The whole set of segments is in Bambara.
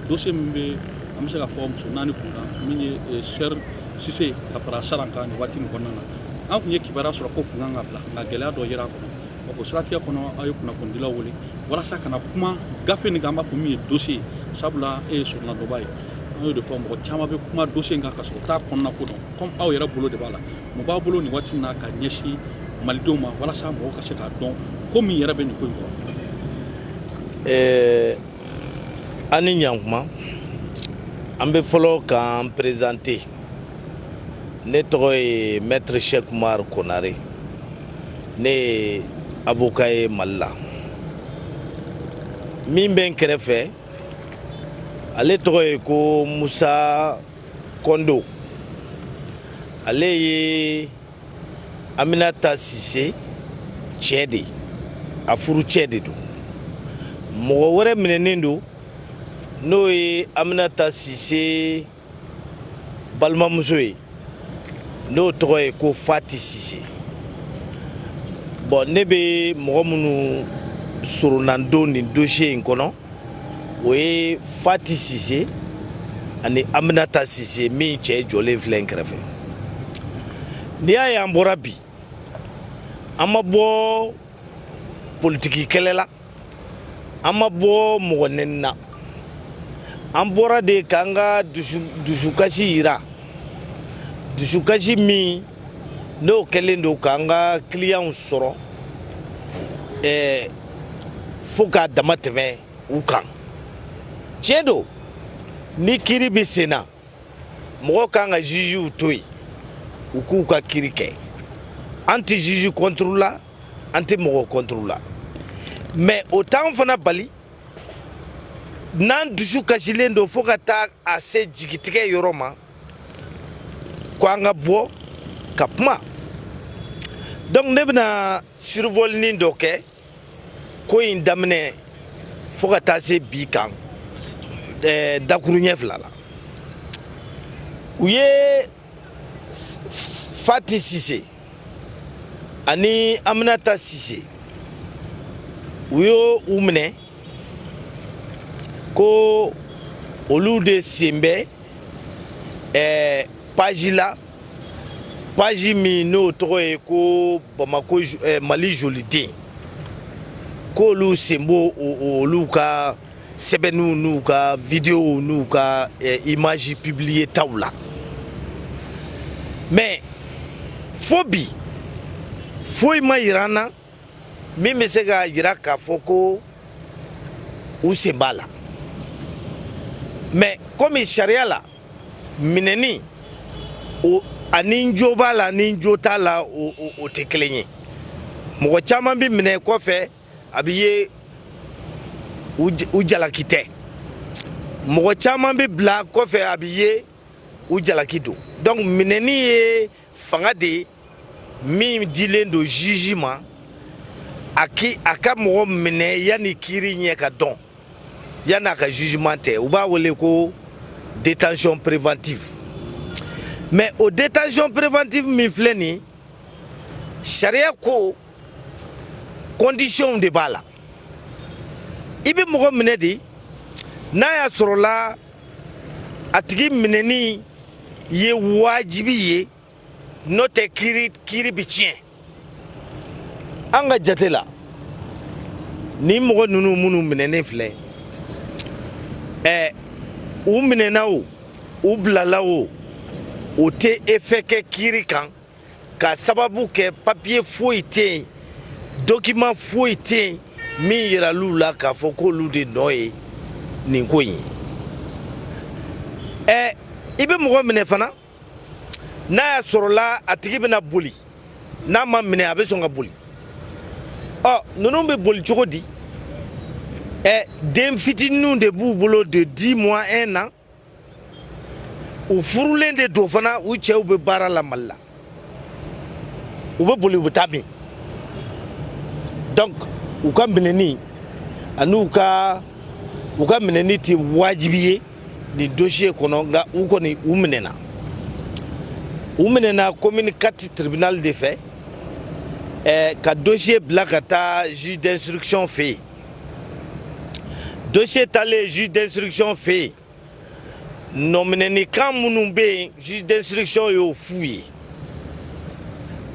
dossier min bɛ an bɛ se ka fɔ muso naani kunna min ye Cher Cissé ka fara Saran kan nin waati nin kɔnɔna na an tun ye kibaruya sɔrɔ ko kun kan ka bila nka gɛlɛya dɔ yera a kɔnɔ o siratigɛ kɔnɔ aw ye kunnafonidilaw wele walasa ka na kuma gafe nin kan an b'a fɔ min ye dossier sabula e ye sorona dɔba ye an y'o de fɔ mɔgɔ caman bɛ kuma dossier in kan ka sɔrɔ t'a kɔnɔna ko dɔn comme aw yɛrɛ bolo de b'a la mun b'a bolo nin waati in na ka ɲɛsin malidenw ma walasa mɔgɔw ka se k'a dɔn ko min yɛrɛ bɛ nin ko in kɔrɔ. An ni ɲankuma an bɛ fɔlɔ k'an présenter ne tɔgɔ ye maître Cheikh Oumar Konare ne ye avocat ye Mali la min bɛ n kɛrɛfɛ ale tɔgɔ ye ko Musa Kondo ale ye Aminata Cissé cɛ de a furu cɛ de don mɔgɔ wɛrɛ minɛnen don n'o ye Aminata Cissé balimamuso ye n'o tɔgɔ ye ko Fati Cissé bon ne bɛ mɔgɔ minnu soronnandon nin dossier in kɔnɔ o ye Fati Cissé ani Aminata Cissé min cɛ jɔlen filɛ n kɛrɛfɛ n'i y'a ye an bɔra bi an ma bɔ politiki kɛlɛ la an ma bɔ mɔgɔ nɛni na an bɔra de k'an ka dusukasi yira dusukasi min n'o kɛlen don k'an ka clients sɔrɔ fo k'a dama tɛmɛ u kan tiɲɛ don ni kiiri bɛ sen na mɔgɔ kan ka juges to yen u k'u ka kiiri kɛ an tɛ juge contre la an tɛ mɔgɔ contre la mais o t'an fana bali n'an dusu kasilen don fo ka taa a se jigitigɛ yɔrɔ ma ko an ka bɔ ka kuma donc ne bɛna survolini dɔ kɛ ko in daminɛ fo ka taa se bi kan dakuru ɲɛ fila la u ye Fati Cissé ani Aminata Cissé u y'u minɛ ko olu de sen bɛ page la page min n'o tɔgɔ ye ko Bamako Mali joli den k'olu sen b'o olu ka sɛbɛnniw n'u ka videow n'u ka image publiée taw la mais fo bi foyi ma yira an na min bɛ se ka yira k'a fɔ ko u sen b'a la mais komi sariya la minɛni ani n jo b'a la ni n jo t'a la o tɛ kelen ye mɔgɔ caman bɛ minɛ kɔfɛ a bɛ ye u jalaki tɛ mɔgɔ caman bɛ bila kɔfɛ a bɛ ye u jalaki don donc minɛni ye fanga de ye min dilen don juge ma a ka mɔgɔ minɛ yanni kiiri ɲɛ ka dɔn yanni a ka jugement tɛ u b'a wele ko détention préventive mais o détention préventive min filɛ nin sariya ko condition de b'a la i bɛ mɔgɔ minɛ de n'a y'a sɔrɔla a tigi minɛni ye wajibi ye n'o tɛ kiiri bɛ tiɲɛ an ka jate la ni mɔgɔ ninnu minnu minɛnen filɛ u minɛna o u bilala o o tɛ effet kɛ kiiri kan ka sababu kɛ papier foyi tɛ yen document foyi tɛ yen min yiral'u la k'a fɔ k'olu de nɔ ye nin ko in ye i bɛ mɔgɔ minɛ fana n'a y'a sɔrɔla a tigi bɛna boli n'a ma minɛ a bɛ sɔn ka boli ninnu bɛ boli cogo di den fitininw de b'u bolo de 10 mois 1 an u furulen de don fana u cɛw bɛ baara la Mali la u bɛ boli u bɛ taa min donc u ka minɛni ani u ka minɛni tɛ wajibi ye nin dossier kɔnɔ nka u kɔni u minɛna commune 4 tribunal de fɛ ka dossier bila ka taa juge d'instruction fɛ yen dossier taale juge d'instruction fɛ nɔminɛnikan minnu bɛ yen juge d'instruction y'o f'u ye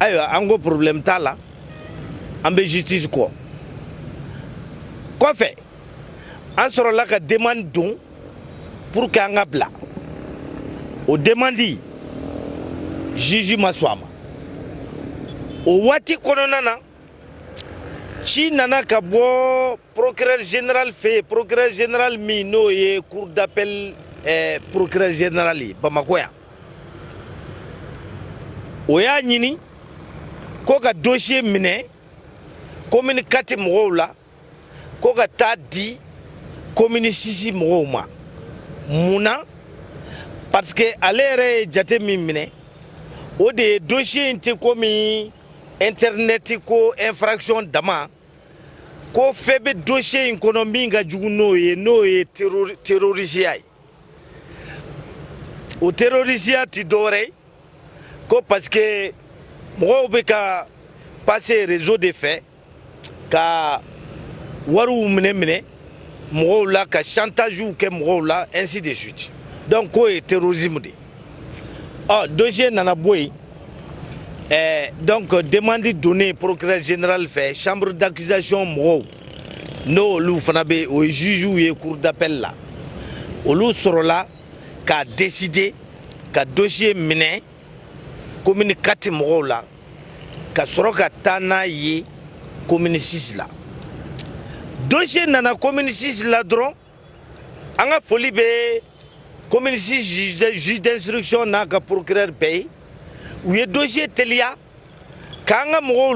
ayiwa an ko problème t'a la an bɛ justice kɔ kɔfɛ an sɔrɔla ka demande don pour que an ka bila o demande juge ma sɔn a ma o waati kɔnɔna na ci nana ka bɔ procureur général fɛ procureur général min n'o ye cour d'appel procureur général ye Bamako yan o y'a ɲini ko ka dossier minɛ commune 4 mɔgɔw la ko ka taa di commune 6 mɔgɔw ma mun na parce que ale yɛrɛ ye jate min minɛ o de ye dossier in tɛ komi internet ko infraction dama ko fɛn bɛ dossier in kɔnɔ min ka jugu n'o ye terrorisiya ye o terrorisiya tɛ dɔwɛrɛ ye ko parce que mɔgɔw bɛ ka passer réseau de fɛ ka wariw minɛ mɔgɔw la ka chantagew kɛ mɔgɔw la ainsi de suite donc k'o ye terrorisme de ye dossier nana bɔ yen donc demande donnée procureur général fait chambre d'accusation mɔgɔw n'olu fana bɛ o ye jugew ye cour d'appel la olu sɔrɔla ka décider ka dossier minɛ commune 4 mɔgɔw la ka sɔrɔ ka taa n'a ye commune 6 la dossier nana commune 6 la dɔrɔn an ka foli bɛ commune 6 juge d'instruction n'a ka procureur bɛɛ ye u ye dossier teliya k'an ka mɔgɔw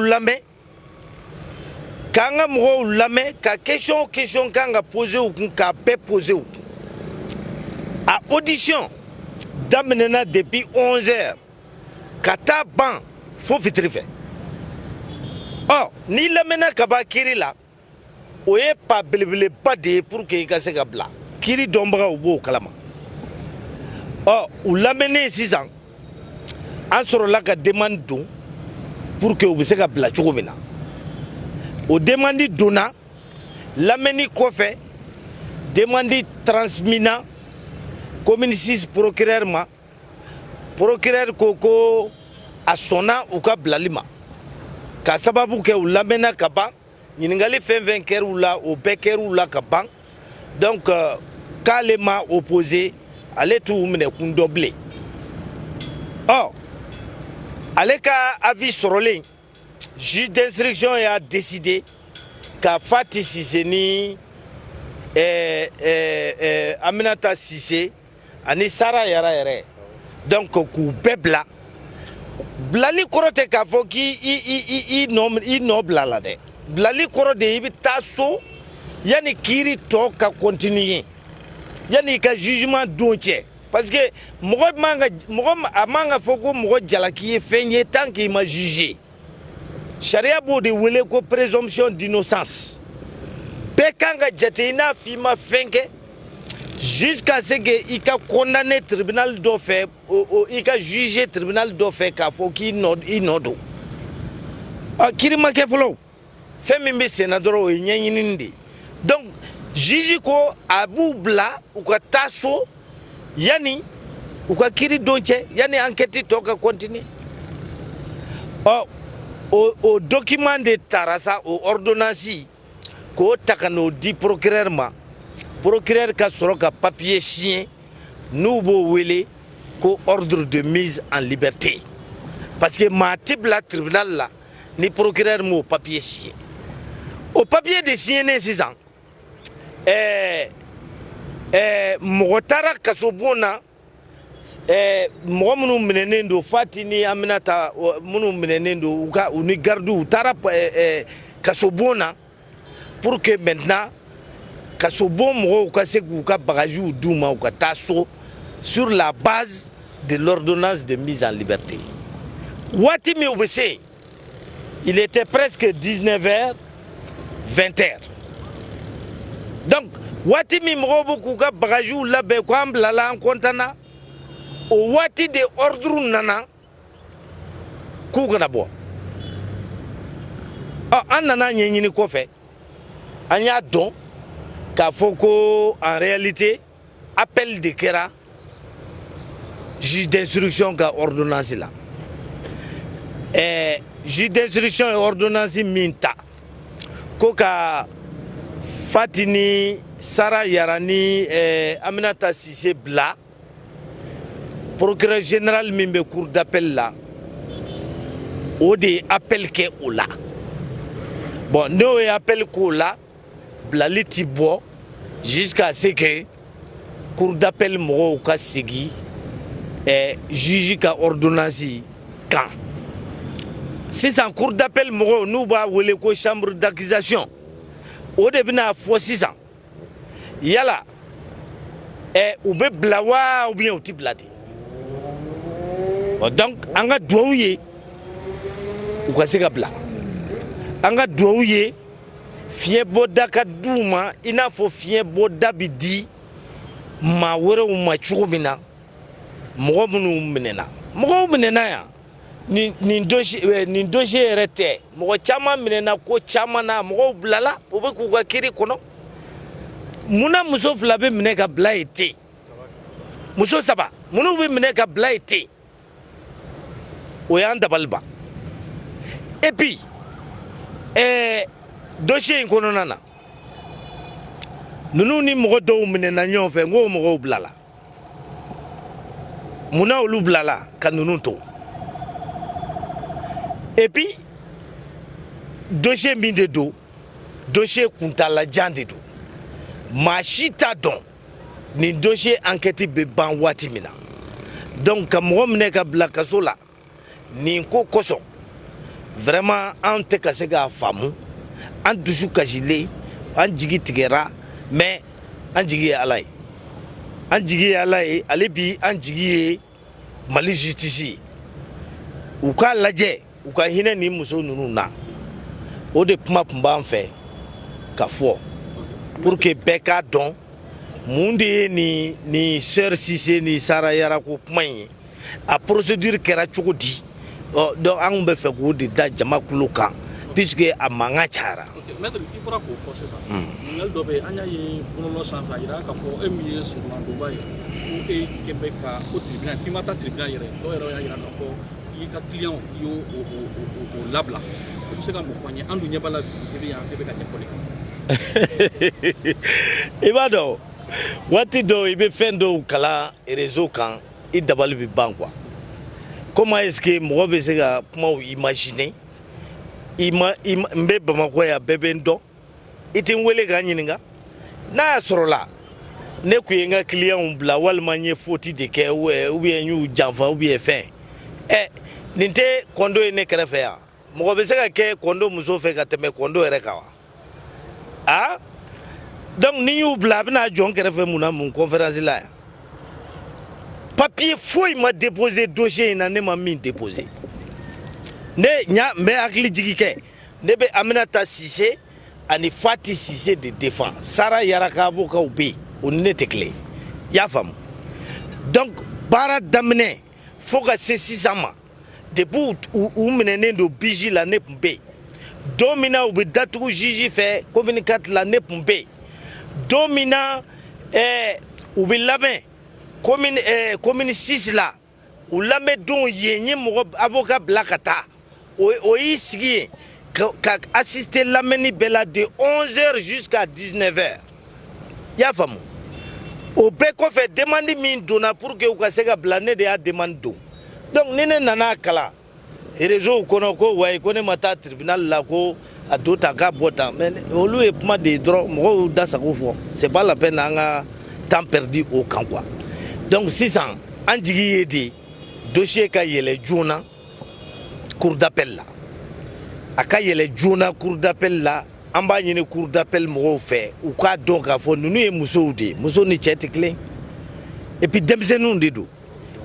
lamɛn ka question kan ka poser u kun k'a bɛɛ poser u kun a audition daminɛna depuis 11h ka taa ban fo fitiri fɛ n'i lamɛnna ka ban kiiri la o ye pas belebeleba de ye pour que i ka se ka bila kiiri dɔnbagaw b'o kalama u lamɛnnen sisan an sɔrɔla ka demande don pour que u bɛ se ka bila cogo min na o demande donna lamɛnni kɔfɛ demande transmina commune 6 procureur ma procureur ko a sɔnna u ka bilali ma ka sababu kɛ u lamɛnna ka ban ɲininkali fɛn kɛr'u la o bɛɛ kɛr'u la ka ban donc k'ale ma opposé ale t'u minɛ kun dɔ bilen ale ka avis sɔrɔlen juge d'instruction y'a décidé ka Fati Sise ni Aminata Sise ani Sara yɛrɛ donc k'u bɛɛ bila bilali kɔrɔ tɛ k'a fɔ k'i nɔ bila la dɛ bilali kɔrɔ de i bɛ taa so yanni kiiri tɔ ka continuer yanni i ka jugement don cɛ parce que mɔgɔ a man ka fɔ ko mɔgɔ jalaki ye fɛn ye tant qu'il ma jugé sariya b'o de wele ko présomption d'innocence bɛɛ kan ka jate i n'a fɔ i ma fɛn kɛ jusqu'à ce que i ka condamné tribunal dɔ fɛ i ka jugé tribunal dɔ fɛ k'a fɔ k'i nɔ don kiiri ma kɛ fɔlɔ fɛn min bɛ senna dɔrɔn o ye ɲɛɲinini de ye donc juge ko a b'u bila u ka taa so yanni u ka kiiri don cɛ yanni enquête tɔ ka continuer o document de taara sa o ordonnance k'o ta ka n'o di procureur ma procureur ka sɔrɔ ka papier signé n'u b'o wele ko ordre de mise en liberté parce que maa ti bila tribunal la ni procureur m'o papier signé o papier de signé sisan mɔgɔ taara kasobon na mɔgɔ minnu minɛnen don Fati ni Aminata minnu minɛnen don u ni gardiw u taara kasobon na pour que maintenant kasobon mɔgɔw ka se k'u ka bagages d'u ma u ka taa so sur la base de l'ordonnance de mise en liberté waati min u bɛ se il était presque 19h 20h donc waati min mɔgɔw bɛ k'u ka bagages labɛn ko an bilala an kɔntana o waati de ordre nana k'u kana bɔ an nana ɲɛɲini kɔfɛ an y'a dɔn k'a fɔ ko en réalité appel de kɛra juge d'instruction ka ordonnance la juge d'instruction ye ordonnance min ta ko ka Fati ni Sara Yara ni Aminata Sise bila procureur général min bɛ cour d'appel la o de ye appel kɛ o la bon n'o ye appel k'o la bilali ti bɔ jusqu'à ce que cour d'appel mɔgɔw ka segi juge ka ordonnance kan sisan cour d'appel mɔgɔw n'u b'a wele ko chambre d'accusation o de bɛna fɔ sisan yala u bɛ bila wa ou bien u ti bila ten donc an ka duwawu ye u ka se ka bila an ka duwawu ye fiɲɛ bɔda ka di u ma i n'a fɔ fiɲɛ bɔda bɛ di maa wɛrɛw ma cogo min na mɔgɔ minnu minɛna mɔgɔw minɛna yan nin dossier yɛrɛ tɛ mɔgɔ caman minɛna ko caman na mɔgɔw bilala u bɛ k'u ka kiiri kɔnɔ munna muso 2 bɛ minɛ ka bila yen ten muso 3 minnu bɛ minɛ ka bila yen ten o y'an dabali ban et puis dossier in kɔnɔna na ninnu ni mɔgɔ dɔw minɛna ɲɔgɔn fɛ n ko mɔgɔw bilala munna olu bilala ka ninnu to et puis dossier min de don dossier kuntalajan de don maa si t'a dɔn nin dossier enquête bɛ ban waati min na donc ka mɔgɔ minɛ ka bila kaso la nin ko kosɔn vraiment an tɛ ka se k'a faamu an dusu kasilen an jigi tigɛra mais an jigi ye ala ye an jigi ye ala ye ale bi an jigi ye Mali justice ye u k'a lajɛ u ka hinɛ ni muso ninnu na o de kuma tun b'an fɛ ka fɔ pour que bɛɛ k'a dɔn mun de ye ni sœur Sise ni Sara Yara ko kuma in ye a procédure kɛra cogo di donc an bɛ fɛ k'o de da jama kulo kan puisque a mankan cayara. Maître i bɔra k'o fɔ sisan ɲininkali dɔ bɛ yen an y'a ye bɔlɔlɔ sanfɛ a yira k'a fɔ e min ye surunalidonba ye ko e kɛ bɛ ka o tribunal k'i ma taa tribunal yɛrɛ dɔw yɛrɛ y'a yira k'a fɔ i ka client i y'o labila i bɛ se ka mun fɔ an ye an dun ɲɛ b'a la bi yan e bɛ ka ɲɛfɔli kan. I b'a dɔn waati dɔw i bɛ fɛn dɔw kalan réseau kan i dabali bɛ ban quoi comment est-ce que mɔgɔ bɛ se ka kumaw imaginer n bɛ Bamakɔ yan bɛɛ bɛ n dɔn i tɛ n wele k'an ɲininka n'a y'a sɔrɔ la ne kun ye n ka client bila walima n ye faute de kɛ ou bien n y'u janfa ou bien fɛn nin tɛ kɔndo ye ne kɛrɛfɛ yan mɔgɔ bɛ se ka kɛ kɔndo muso fɛ ka tɛmɛ kɔndo yɛrɛ kan wa donc ni y'u bila a bɛna jɔ n kɛrɛfɛ mun na mun conférence la yan papier foyi ma déposé dossier in na ne ma min déposé ne ɲa n bɛ hakili jigi kɛ ne bɛ Aminata Sise ani Fati Sise de défend Sara Yara ka avocat bɛ yen o ni ne tɛ kelen i y'a faamu donc baara daminɛ fo ka se sisan ma depuis u minɛnen don biji la ne tun bɛ yen don min na u bɛ datugu juge fɛ commune 4 la ne tun bɛ yen don min na u bɛ labɛn commune 6 la u lamɛndenw ye n ye mɔgɔ avocat bila ka taa o y'i sigi yen ka assister lamɛnni bɛɛ la de 11h jusqu'à 19h i y'a faamu o bɛɛ kɔfɛ demande min donna pour que u ka se ka bila ne de y'a demande don donc ni ne nana kalan réseau kɔnɔ ko wayi ko ne ma taa tribunal la ko a do ta k'a bɔ tan mais olu ye kuma de ye dɔrɔn mɔgɔw y'u da sago fɔ c'est pas la peine an ka temps perdu o kan quoi donc sisan an jigi ye de dossier ka yɛlɛ joona cour d'appel la a ka yɛlɛ joona cour d'appel la an b'a ɲini cour d'appel mɔgɔw fɛ u k'a dɔn k'a fɔ ninnu ye musow de ye muso ni cɛ tɛ kelen et puis denmisɛnninw de don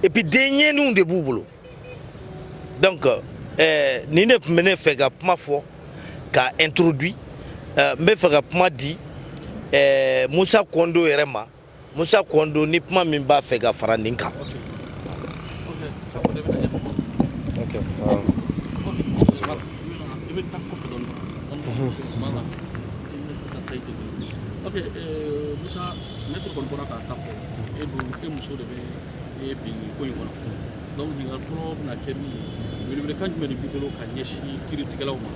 et puis denɲɛninw de b'u bolo donc ni ne tun bɛ ne fɛ ka kuma fɔ ka introduit n bɛ fɛ ka kuma di Musa Kondo yɛrɛ ma Musa Kondo ni kuma min b'a fɛ ka fara nin kan. ta ite ok Musa maître kon bɔra k'a ta fɔ e dun e muso de bɛ e bin ko in kɔnɔ donc ɲininkali fɔlɔ bɛna kɛ min ye welewelekan jumɛn de b'i bolo ka ɲɛsin kiiritigɛlaw ma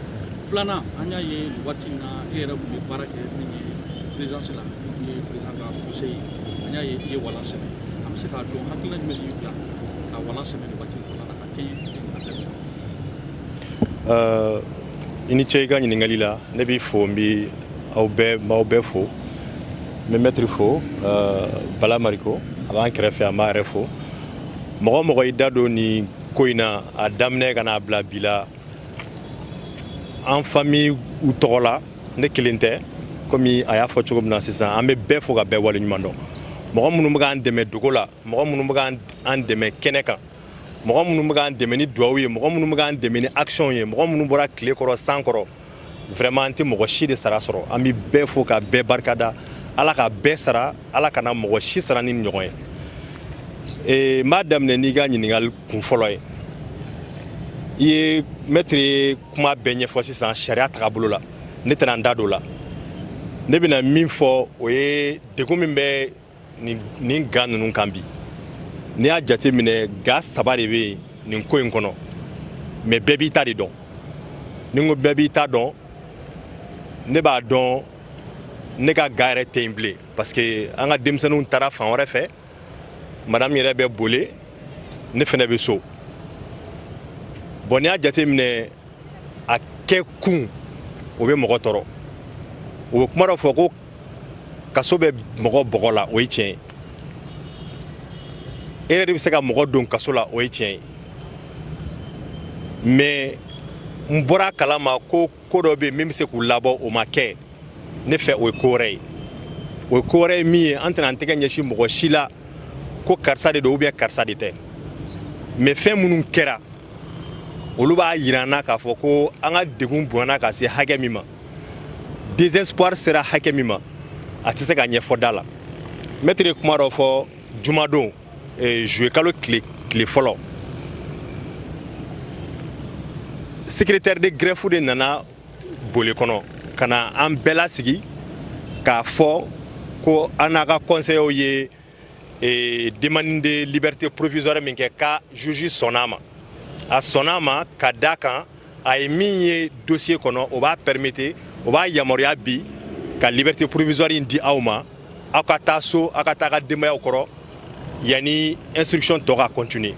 filanan an y'a ye nin waati in na e yɛrɛ tun bɛ baara kɛ min ye présidence la e tun ye président ka conseil ye an y'a ye i ye walan sɛbɛn an bɛ se k'a dɔn hakilina jumɛn de y'i bila ka walan sɛbɛn nin waati in kɔnɔna na ka kɛ I ni ce i ka ɲininkali la ne b'i fo n bɛ aw bɛɛ fo n bɛ mɛtiri fo Bala Mariko a b'an kɛrɛfɛ an b'a yɛrɛ fo mɔgɔ o mɔgɔ i da don nin ko in na a daminɛ ka n'a bila bi la an famille u tɔgɔ la ne kelen tɛ komi a y'a fɔ cogo min na sisan an bɛ bɛɛ fo ka bɛɛ waleɲuman dɔn mɔgɔ minnu bɛ k'an dɛmɛ dogo la mɔgɔ minnu bɛ k'an dɛmɛ kɛnɛ kan mɔgɔ minnu bɛ k'an dɛmɛ ni duwawu ye mɔgɔ minnu bɛ k'an dɛmɛ ni action ye mɔgɔ minnu bɔra tile kɔrɔ san kɔrɔ vraiment an tɛ mɔgɔ si de sara sɔrɔ an bɛ bɛɛ fo ka bɛɛ barikada ala ka bɛɛ sara ala kana mɔgɔ si sara ni ɲɔgɔn ye n b'a daminɛ n'i ka ɲininkali kun fɔlɔ ye i ye maître ye kuma bɛɛ ɲɛfɔ sisan sariya tagabolo la ne tɛna n da don o la ne bɛna min fɔ o ye degun min bɛ nin ga ninnu kan bi n'i y'a jate minɛ ga 3 de bɛ yen nin ko in kɔnɔ mais bɛɛ b'i ta de dɔn ni ko bɛɛ b'i ta dɔn ne b'a dɔn ne ka ga yɛrɛ tɛ yen bilen parce que an ka denmisɛnninw taara fan wɛrɛ fɛ madame yɛrɛ bɛ boli ne fana bɛ so bon n'i y'a jate minɛ a kɛ kun o bɛ mɔgɔ tɔɔrɔ o bɛ kuma dɔ fɔ ko kaso bɛ mɔgɔ bɔgɔ la o ye tiɲɛ ye e yɛrɛ de bɛ se ka mɔgɔ don kaso la o ye tiɲɛ ye mais n bɔra kalama ko dɔ bɛ yen min bɛ se k'u labɔ o ma kɛ ne fɛ o ye ko wɛrɛ ye o ye ko wɛrɛ ye min ye an tɛna an tɛgɛ ɲɛsin mɔgɔ si la ko karisa de don ou bien karisa de tɛ mais fɛn minnu kɛra olu b'a yira an na k'a fɔ ko an ka degun bonyana ka se hakɛ min ma désespoir sera hakɛ min ma a tɛ se ka ɲɛfɔ da la maître ye kuma dɔ fɔ jumadon juillet kalo tile fɔlɔ secrétaire de greffe de nana boli kɔnɔ ka na an bɛɛ lasigi k'a fɔ ko an n'a ka conseillers ye demande de liberté provisoire min kɛ ka juge sɔnn'a ma a sɔnn'a ma ka d'a kan a ye min ye dossier kɔnɔ o b'a permettre o b'a yamaruya bi ka liberté provisoire in di aw ma aw ka taa so aw ka taa ka denbayaw kɔrɔ yanni instruction tɔ ka continuer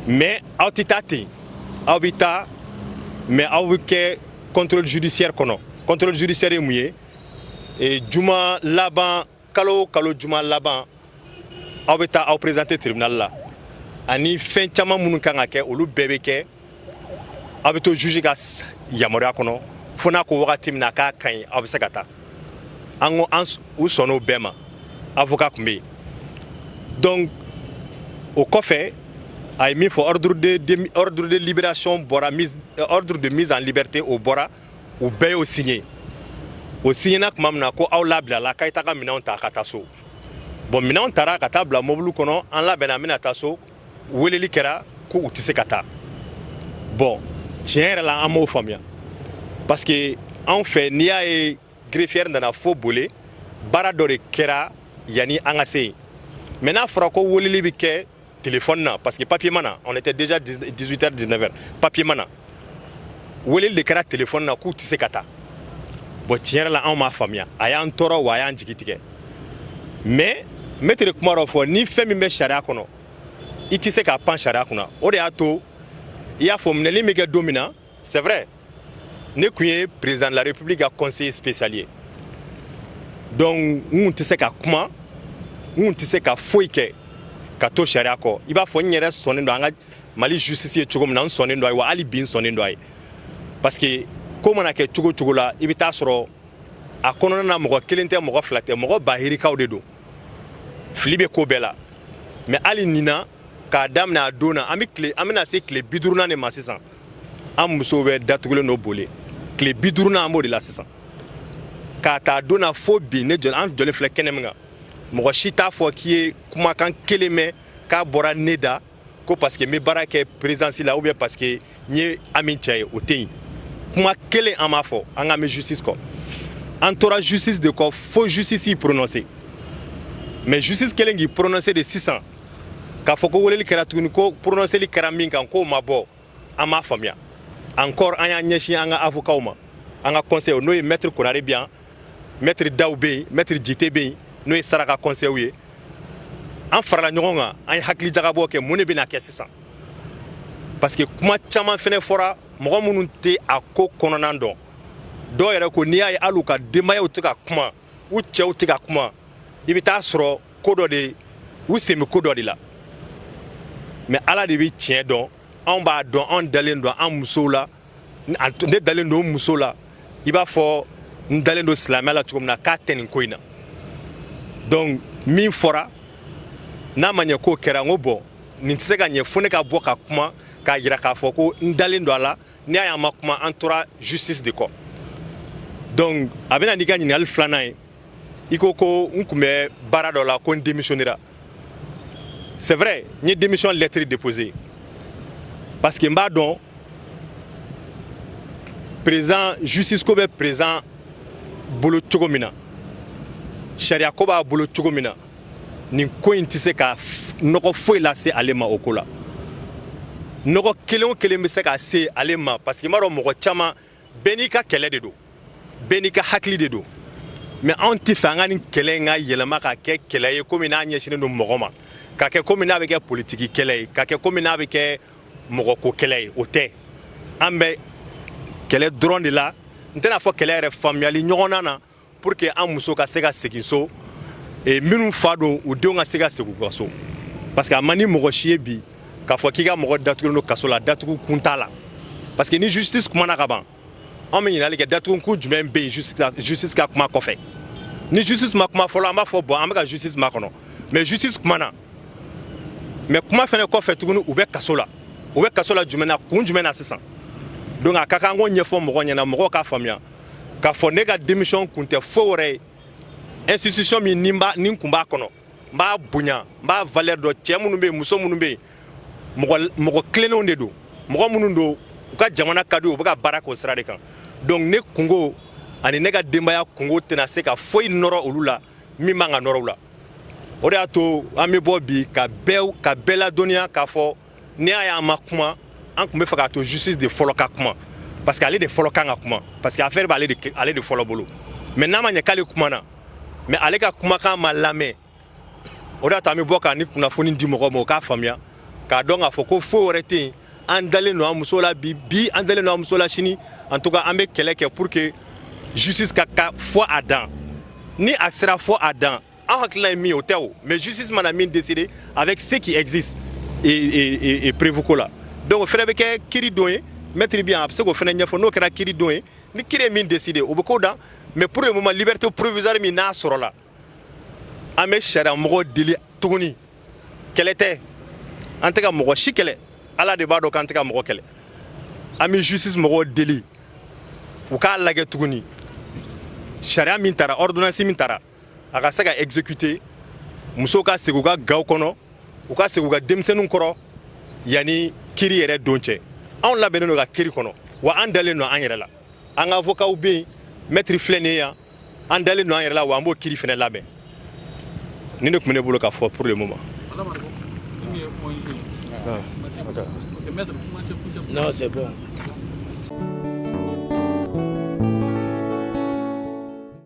mais aw tɛ taa ten aw bɛ taa mais aw bɛ kɛ contrôle judiciaire kɔnɔ contrôle judiciaire ye mun ye juma laban kalo o kalo juma laban aw bɛ taa aw présenter tribunal la ani fɛn caman minnu kan ka kɛ olu bɛɛ bɛ kɛ aw bɛ to juge ka yamaruya kɔnɔ fo n'a ko wagati min na k'a ka ɲi aw bɛ se ka taa an ko u sɔnn'o bɛɛ ma avocat tun bɛ yen donc o kɔfɛ a ye min fɔ ordre de libération bɔra ordre de mise en liberté o bɔra u bɛɛ y'o signé o signéna tuma min na ko aw labilala k'a ye taa ka minɛnw ta ka taa so bon minɛnw taara ka taa bila mobili kɔnɔ an labɛnna an bɛna taa so weleli kɛra ko u tɛ se ka taa bon tiɲɛ yɛrɛ la an m'o faamuya parce que anw fɛ n'i y'a ye greffière nana fo boli baara dɔ de kɛra yanni an ka se yen mais n'a fɔra ko weleli bɛ kɛ téléphone na parce que papier mana on était déjà 18h 19h papier mana weleli de kɛra téléphone na k'u tɛ se ka taa bon tiɲɛ yɛrɛ la anw m'a faamuya a y'an tɔɔrɔ wa a y'an jigi tigɛ mais maître kuma dɔ fɔ ni fɛn min bɛ sariya kɔnɔ i tɛ se k'a pan sariya kunna o de y'a to i y'a fɔ minɛli bɛ kɛ don min na c'est vrai ne tun ye président de la république ka conseiller spécial ye donc n kun tɛ se ka kuma n kun tɛ se ka foyi kɛ ka to sariya kɔ i b'a fɔ n yɛrɛ sɔnnen don an ka mali justice ye cogo min na n sɔnnen don a ye wa hali bi n sɔnnen don a ye parce que ko mana kɛ cogo cogo la i bɛ taa sɔrɔ a kɔnɔna na mɔgɔ kelen tɛ mɔgɔ fila tɛ mɔgɔ bahirikaw de don fili bɛ ko bɛɛ la mais hali nin na k'a daminɛ a don na an bɛna se tile 50 de ma sisan an musow bɛ datugulen dɔ boli tile 50 an b'o de la sisan k'a ta don na fo bi an jɔlen filɛ kɛnɛ min kan mɔgɔ si t'a fɔ k'i ye kumakan kelen mɛn k'a bɔra ne da ko parce que n bɛ baara kɛ présidence la ou bien parce que n ye Ami cɛ ye o tɛ yen kuma kelen an m'a fɔ an ka mɛn justice kɔ an tora justice de kɔ fo justice y'i prononcer mais justice kelen k'i prononcer de sisan k'a fɔ ko weleli kɛra tuguni ko prononceli kɛra min kan k'o ma bɔ an m'a faamuya encore an y'an ɲɛsin an ka avocat ma an ka conseil n'o ye maître Konare bɛ yan maître Daw bɛ yen maître Jite bɛ yen n'o ye saraka conseil ye an farala ɲɔgɔn kan an ye hakili jagabɔ kɛ mun de bɛna kɛ sisan parce que kuma caman fɛnɛ fɔra mɔgɔ minnu tɛ a ko kɔnɔna dɔn dɔw yɛrɛ ko n'i y'a ye hali u ka denbayaw tɛ ka kuma u cɛw tɛ ka kuma i bɛ taa sɔrɔ ko dɔ de u sen bɛ ko dɔ de la mais Ala de bɛ tiɲɛ dɔn anw b'a dɔn anw dalen don an musow la ne dalen don muso la i b'a fɔ n dalen don silamɛya la cogo min na k'a tɛ nin ko in na donc min fɔra n'a ma ɲɛ k'o kɛra n ko bon nin tɛ se ka ɲɛ fo ne ka bɔ ka kuma k'a jira k'a fɔ ko n dalen don a la n'i y'a ye an ma kuma an tora justice de kɔ donc a bɛna n'i ka ɲininkali filanan ye i ko ko n tun bɛ baara dɔ la ko n démissionnera c'est vrai n ye démission lettre déposée parce que n b'a dɔn président justice ko bɛ président bolo cogo min na sariya ko b'a bolo cogo min na nin ko in tɛ se ka nɔgɔ foyi lase ale ma o ko la nɔgɔ kelen o kelen bɛ se ka se ale ma parce que i m'a dɔn mɔgɔ caman bɛɛ n'i ka kɛlɛ de don bɛɛ n'i ka hakili de don mais anw tɛ fɛ an ka nin kɛlɛ in ka yɛlɛma ka kɛ kɛlɛ ye komi n'a ɲɛsinnen don mɔgɔ ma ka kɛ komi n'a bɛ kɛ politiki kɛlɛ ye ka kɛ komi n'a bɛ kɛ mɔgɔko kɛlɛ ye o tɛ an bɛ kɛlɛ dɔrɔn de la n tɛna fɔ kɛlɛ yɛrɛ faamuyali ɲɔgɔnna na pour que an muso ka se ka segin so minnu fa don u denw ka se ka segin u ka so parce que a man di mɔgɔ si ye bi k'a fɔ k'i ka mɔgɔ datugulen don kaso la datugu kun t'a la parce que ni justice kumana ka ban anw bɛ ɲininkali kɛ datugu kun jumɛn bɛ yen justice ka kuma kɔfɛ ni justice ma kuma fɔlɔ an b'a fɔ bon an bɛ ka justice makɔnɔ mais justice kumana mais kuma fɛnɛ kɔfɛ tuguni u bɛ kaso la jumɛn na kun jumɛn na sisan donc a ka kan an k'o ɲɛfɔ mɔgɔw ɲɛna mɔgɔw k'a faamuya k'a fɔ ne ka démission kun tɛ fo wɛrɛ ye institution min ni n kun b'a kɔnɔ n b'a bonya n b'a valeur dɔn cɛ minnu bɛ yen muso minnu bɛ yen mɔgɔ tilennenw de don mɔgɔ minnu don u ka jamana ka di u bɛ ka baara k'o sira de kan donc ne kungo ani ne ka denbaya kungo tɛna se ka foyi nɔrɔ olu la min man ka nɔrɔ u la o de y'a to an bɛ bɔ bi ka bɛɛ ladɔnniya k'a fɔ n'i y'a ye an ma kuma an tun bɛ fɛ k'a to justice de fɔlɔ ka kuma parce que ale de fɔlɔ kan ka kuma parce que affaire b'ale de fɔlɔ bolo mais n'a ma ɲɛ k'ale kumana mais ale ka kumakan ma lamɛn o de y'a to an bɛ bɔ ka ni kunnafoni di mɔgɔw ma o k'a faamuya k'a dɔn k'a fɔ ko foyi wɛrɛ tɛ yen an dalen don an muso la bi an dalen don an muso la sini en tout cas an bɛ kɛlɛ kɛ pour que justice ka fɔ a dan ni a sera fɔ a dan an hakilina ye min ye o tɛ o mais justice mana min décider avec ce qui existe et prévu ko la donc o fɛnɛ bɛ kɛ kiiri don ye maître bi yan a bɛ se k'o fɛnɛ ɲɛfɔ n'o kɛra kiiri don ye ni kiiri ye min décider o bɛ k'o dan mais pour le moment liberté provisoire min n'a sɔrɔla an bɛ sariya mɔgɔw deli tuguni kɛlɛ tɛ an tɛ ka mɔgɔ si kɛlɛ Ala de b'a dɔn k'an tɛ ka mɔgɔ kɛlɛ an bɛ justice mɔgɔw deli u k'a lajɛ tuguni sariya min taara ordonnance min taara a ka se ka exécuter musow ka segin u ka gaw kɔnɔ u ka segin u ka denmisɛnninw kɔrɔ yanni kiiri yɛrɛ don cɛ anw labɛnnen don ka kiiri kɔnɔ wa an dalen don an yɛrɛ la an ka avocat bɛ yen maître filɛ nin ye yan an dalen don an yɛrɛ la wa an b'o kiiri fɛnɛ labɛn ni ne tun bɛ ne bolo ka fɔ pour le moment. Non, c'est bon.